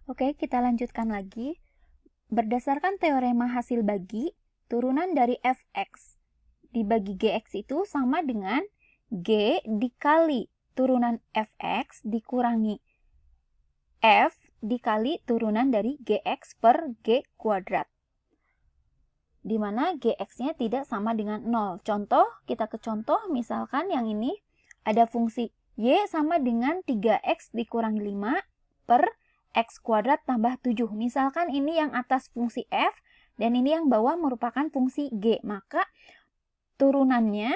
Oke, kita lanjutkan lagi. Berdasarkan teorema hasil bagi, turunan dari fx dibagi gx itu sama dengan g dikali turunan fx dikurangi f dikali turunan dari gx per g kuadrat. Di mana gx-nya tidak sama dengan 0. Contoh, kita ke contoh, misalkan yang ini ada fungsi y sama dengan 3x dikurangi 5 per x kuadrat tambah 7. Misalkan ini yang atas fungsi f, dan ini yang bawah merupakan fungsi g. Maka turunannya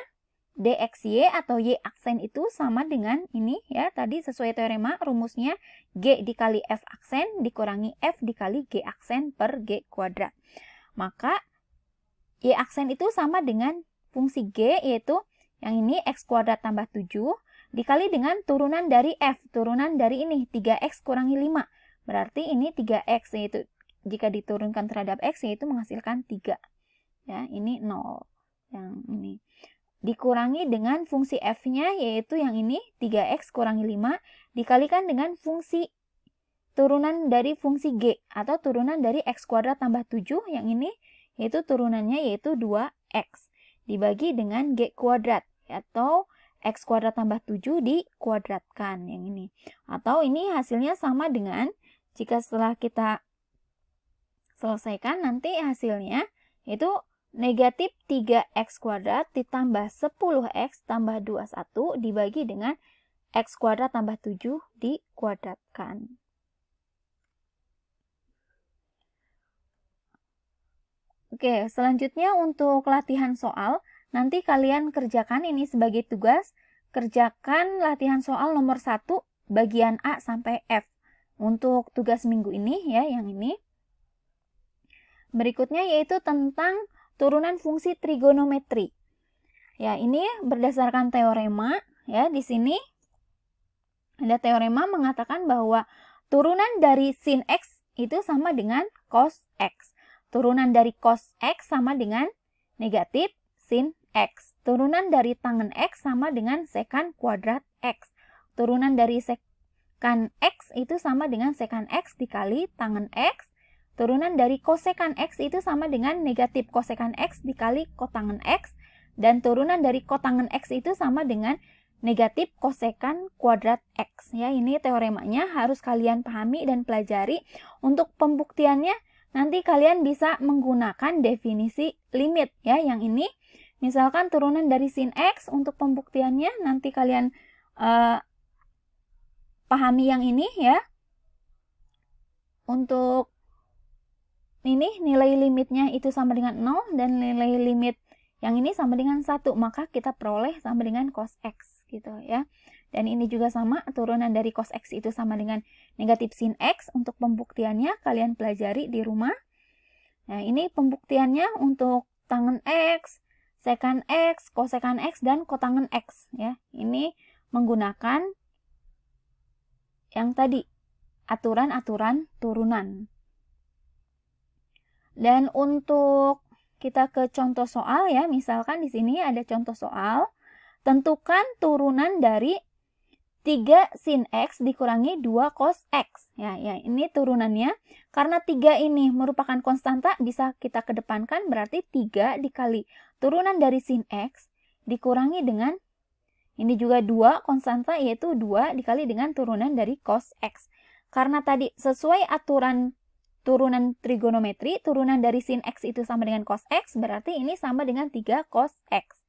dxy atau y aksen itu sama dengan ini ya, tadi sesuai teorema rumusnya g dikali f aksen dikurangi f dikali g aksen per g kuadrat. Maka y aksen itu sama dengan fungsi g, yaitu yang ini x kuadrat tambah 7 dikali dengan turunan dari f, turunan dari ini 3x kurangi 5. Berarti ini 3x, yaitu jika diturunkan terhadap x yaitu menghasilkan 3. Ya, ini 0. Yang ini dikurangi dengan fungsi f-nya, yaitu yang ini 3x kurangi 5 dikalikan dengan fungsi turunan dari fungsi g atau turunan dari x kuadrat tambah 7, yang ini yaitu turunannya yaitu 2x dibagi dengan g kuadrat atau x kuadrat tambah 7 dikuadratkan yang ini. Atau ini hasilnya sama dengan jika setelah kita selesaikan nanti hasilnya itu negatif 3x kuadrat ditambah 10x tambah 21 dibagi dengan x kuadrat tambah 7 dikuadratkan. Oke, selanjutnya untuk latihan soal, nanti kalian kerjakan ini sebagai tugas, kerjakan latihan soal nomor 1 bagian A sampai F. Untuk tugas minggu ini ya, yang ini. Berikutnya yaitu tentang turunan fungsi trigonometri. Ya, ini berdasarkan teorema ya, di sini ada teorema mengatakan bahwa turunan dari sin x itu sama dengan cos x. Turunan dari cos x sama dengan negatif sin x. Turunan dari tangen x sama dengan sekan kuadrat x. Turunan dari sekan x itu sama dengan sekan x dikali tangen x. Turunan dari kosekan x itu sama dengan negatif kosekan x dikali kotangen x. Dan turunan dari kotangen x itu sama dengan negatif kosekan kuadrat x. Ya, ini teoremanya harus kalian pahami dan pelajari. Untuk pembuktiannya nanti kalian bisa menggunakan definisi limit ya, yang ini. Misalkan turunan dari sin x, untuk pembuktiannya nanti kalian pahami yang ini ya. Untuk ini nilai limitnya itu sama dengan 0 dan nilai limit yang ini sama dengan 1, maka kita peroleh sama dengan cos x gitu ya. Dan ini juga sama, turunan dari cos x itu sama dengan negatif sin x. Untuk pembuktiannya kalian pelajari di rumah. Nah, ini pembuktiannya untuk tangen x, sekan x, kosekan x, dan kotangen x ya. Ini menggunakan yang tadi, aturan-aturan turunan. Dan untuk kita ke contoh soal ya, misalkan di sini ada contoh soal, tentukan turunan dari 3 sin x dikurangi 2 cos x. Ya, ini turunannya. Karena 3 ini merupakan konstanta, bisa kita kedepankan, berarti 3 dikali turunan dari sin x dikurangi dengan ini juga 2 konstanta, yaitu 2 dikali dengan turunan dari cos x. Karena tadi sesuai aturan turunan trigonometri, turunan dari sin x itu sama dengan cos x, berarti ini sama dengan 3 cos x.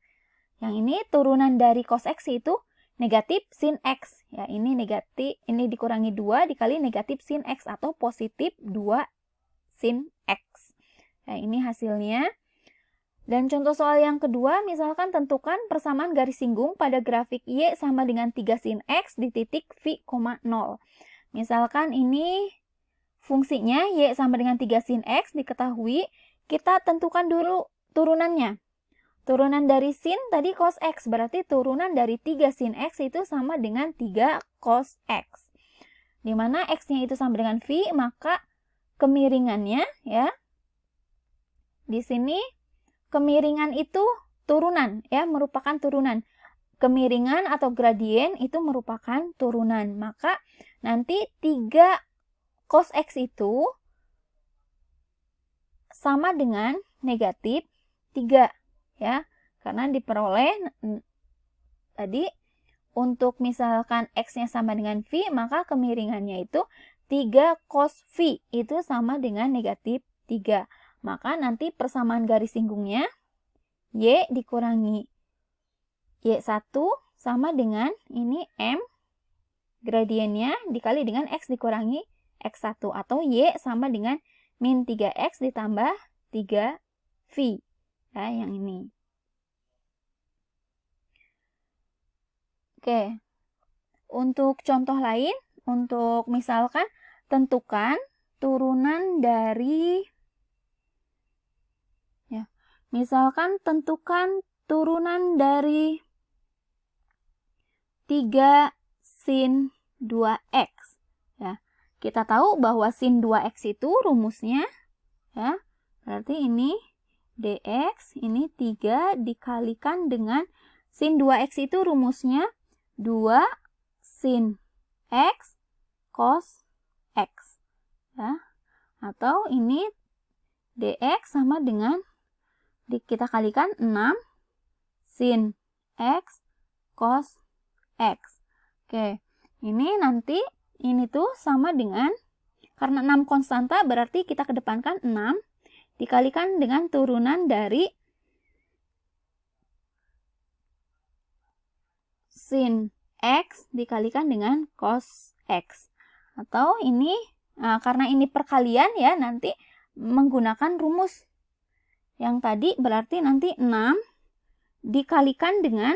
Yang ini turunan dari cos x itu negatif sin x. Ya, ini negatif, ini dikurangi 2 dikali negatif sin x atau positif 2 sin x. Ya, ini hasilnya. Dan contoh soal yang kedua, misalkan tentukan persamaan garis singgung pada grafik y sama dengan 3 sin x di titik v, 0. Misalkan ini fungsinya y sama dengan 3 sin x diketahui, kita tentukan dulu turunannya. Turunan dari sin tadi cos x, berarti turunan dari 3 sin x itu sama dengan 3 cos x. Dimana x-nya itu sama dengan v, maka kemiringannya ya, di sini kemiringan itu turunan ya, merupakan turunan. Kemiringan atau gradien itu merupakan turunan. Maka nanti 3 cos X itu sama dengan negatif 3 ya. Karena diperoleh tadi untuk misalkan X-nya sama dengan V, maka kemiringannya itu 3 cos V itu sama dengan negatif 3. Maka nanti persamaan garis singgungnya Y dikurangi Y1 sama dengan ini M gradiennya dikali dengan X dikurangi X1 atau Y sama dengan min 3X ditambah 3V ya, yang ini. Oke, untuk contoh lain, untuk misalkan tentukan turunan dari misalkan tentukan turunan dari 3 sin 2x ya. Kita tahu bahwa sin 2x itu rumusnya ya. Berarti ini dx ini 3 dikalikan dengan sin 2x itu rumusnya 2 sin x cos x ya. Atau ini dx sama dengan kita kalikan 6 sin X cos X. Oke, ini nanti ini tuh sama dengan, karena 6 konstanta berarti kita kedepankan 6 dikalikan dengan turunan dari sin X dikalikan dengan cos X. Atau ini, karena ini perkalian ya, nanti menggunakan rumus yang tadi berarti nanti 6 dikalikan dengan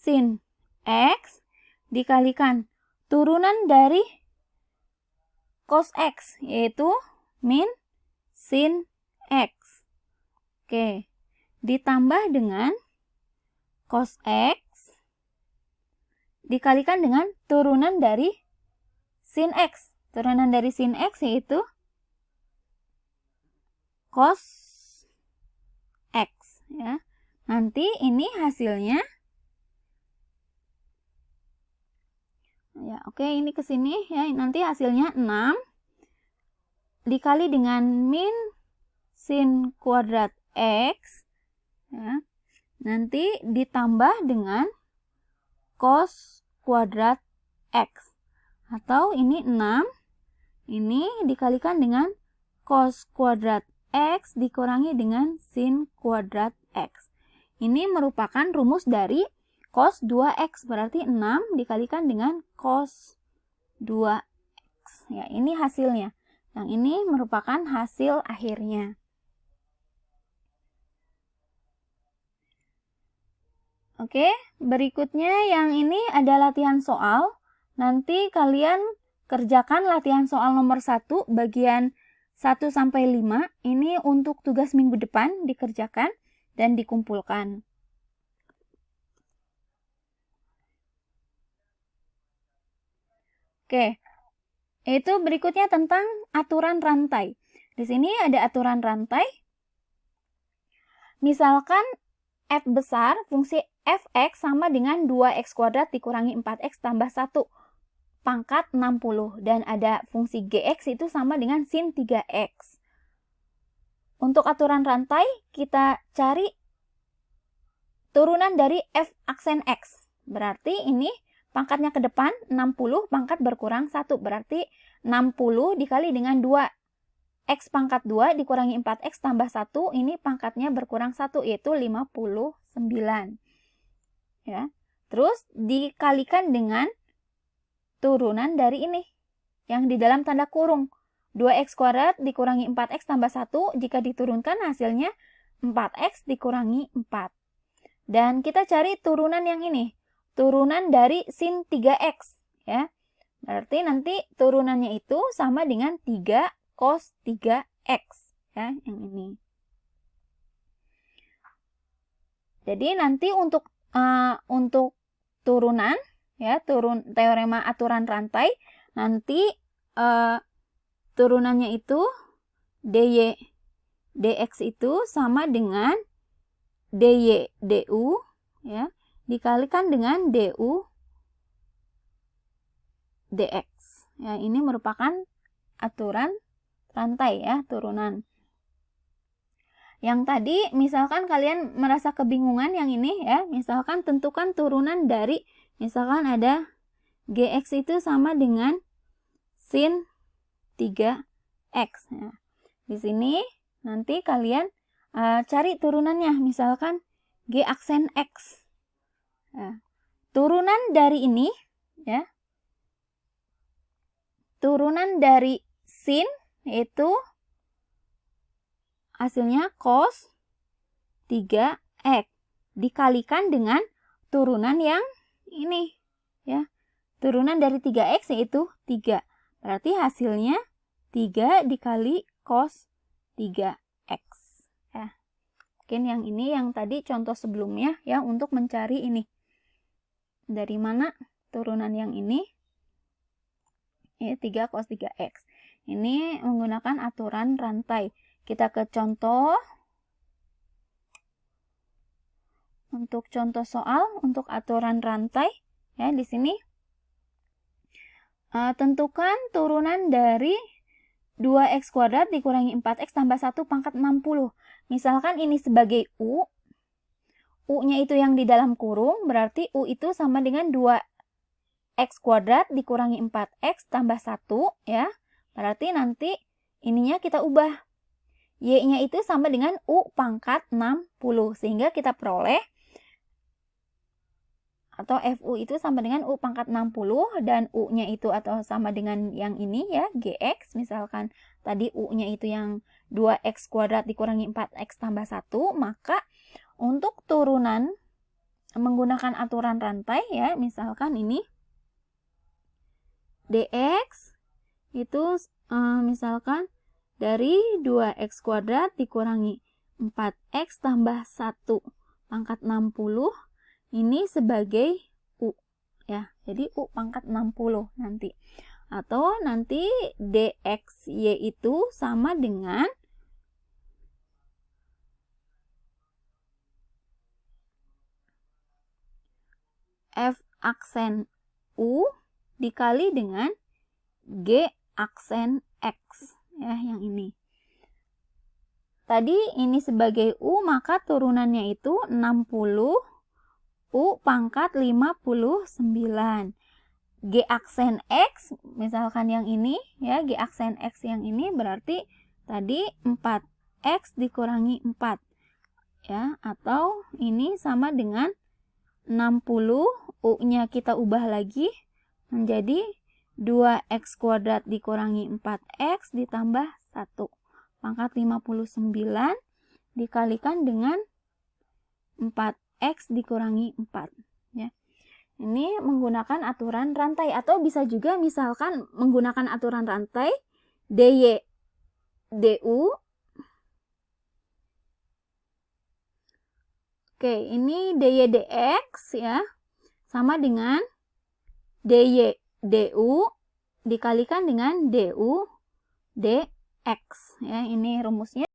sin X dikalikan turunan dari cos X yaitu min sin X. Oke, ditambah dengan cos X dikalikan dengan turunan dari sin X. Turunan dari sin X yaitu cos X ya. Nanti ini hasilnya ya, oke, ini ke sini ya. Nanti hasilnya 6 dikali dengan min sin kuadrat X ya. Nanti ditambah dengan cos kuadrat X. Atau ini 6 ini dikalikan dengan cos kuadrat X dikurangi dengan sin kuadrat X. Ini merupakan rumus dari cos 2X. Berarti 6 dikalikan dengan cos 2X. Ya, ini hasilnya. Yang ini merupakan hasil akhirnya. Oke, berikutnya yang ini ada latihan soal. Nanti kalian kerjakan latihan soal nomor 1 bagian 1-5. Ini untuk tugas minggu depan dikerjakan dan dikumpulkan. Oke, itu berikutnya tentang aturan rantai. Di sini ada aturan rantai. Misalkan f besar, fungsi fx sama dengan 2x kuadrat dikurangi 4x tambah 1 pangkat 60. Dan ada fungsi gx itu sama dengan sin 3x. Untuk aturan rantai, kita cari turunan dari f aksen x. Berarti ini pangkatnya ke depan, 60 pangkat berkurang 1. Berarti 60 dikali dengan 2x pangkat 2 dikurangi 4x tambah 1. Ini pangkatnya berkurang 1, yaitu 59. Ya. Terus dikalikan dengan turunan dari ini yang di dalam tanda kurung 2x kuadrat dikurangi 4x tambah 1. Jika diturunkan hasilnya 4x dikurangi 4. Dan kita cari turunan yang ini, turunan dari sin 3x ya. Berarti nanti turunannya itu sama dengan 3 cos 3x ya, yang ini. Jadi nanti untuk turunan ya, teorema aturan rantai, nanti turunannya itu dy dx itu sama dengan dy du ya, dikalikan dengan du dx. Ya, ini merupakan aturan rantai ya, turunan. Yang tadi misalkan kalian merasa kebingungan yang ini ya, misalkan tentukan turunan dari, misalkan ada gx itu sama dengan sin 3x. Ya. Di sini nanti kalian cari turunannya, misalkan g aksen x. Ya. Turunan dari ini ya, turunan dari sin yaitu hasilnya cos 3x dikalikan dengan turunan yang ini ya. Turunan dari 3x yaitu 3. Berarti hasilnya 3 dikali cos 3x. Ya. Mungkin yang ini yang tadi contoh sebelumnya ya, untuk mencari ini. Dari mana turunan yang ini? Ya, 3 cos 3x. Ini menggunakan aturan rantai. Kita ke contoh. Untuk contoh soal untuk aturan rantai ya, di sini tentukan turunan dari 2x kuadrat dikurangi 4x tambah 1 pangkat 60. Misalkan ini sebagai u. U-nya itu yang di dalam kurung, berarti u itu sama dengan 2x kuadrat dikurangi 4x tambah 1 ya. Berarti nanti ininya kita ubah. Y-nya itu sama dengan U pangkat 60. Sehingga kita peroleh, atau FU itu sama dengan U pangkat 60. Dan U-nya itu atau sama dengan yang ini ya, GX. Misalkan tadi U-nya itu yang 2X kuadrat dikurangi 4X tambah 1. Maka untuk turunan menggunakan aturan rantai ya, misalkan ini DX itu misalkan dari 2x kuadrat dikurangi 4x tambah 1 pangkat 60 ini sebagai u ya. Jadi u pangkat 60 nanti. Atau nanti dxy itu sama dengan f aksen u dikali dengan g aksen x ya, yang ini. Tadi ini sebagai u, maka turunannya itu 60 u pangkat 59. G aksen x, misalkan yang ini ya, g aksen x yang ini berarti tadi 4x dikurangi 4 ya, atau ini sama dengan 60, u-nya kita ubah lagi menjadi 2x kuadrat dikurangi 4x ditambah 1 pangkat 59 dikalikan dengan 4x dikurangi 4 ya. Ini menggunakan aturan rantai, atau bisa juga misalkan menggunakan aturan rantai dy du. Oke, ini dy dx ya sama dengan dy du dikalikan dengan du dx ya. Ini rumusnya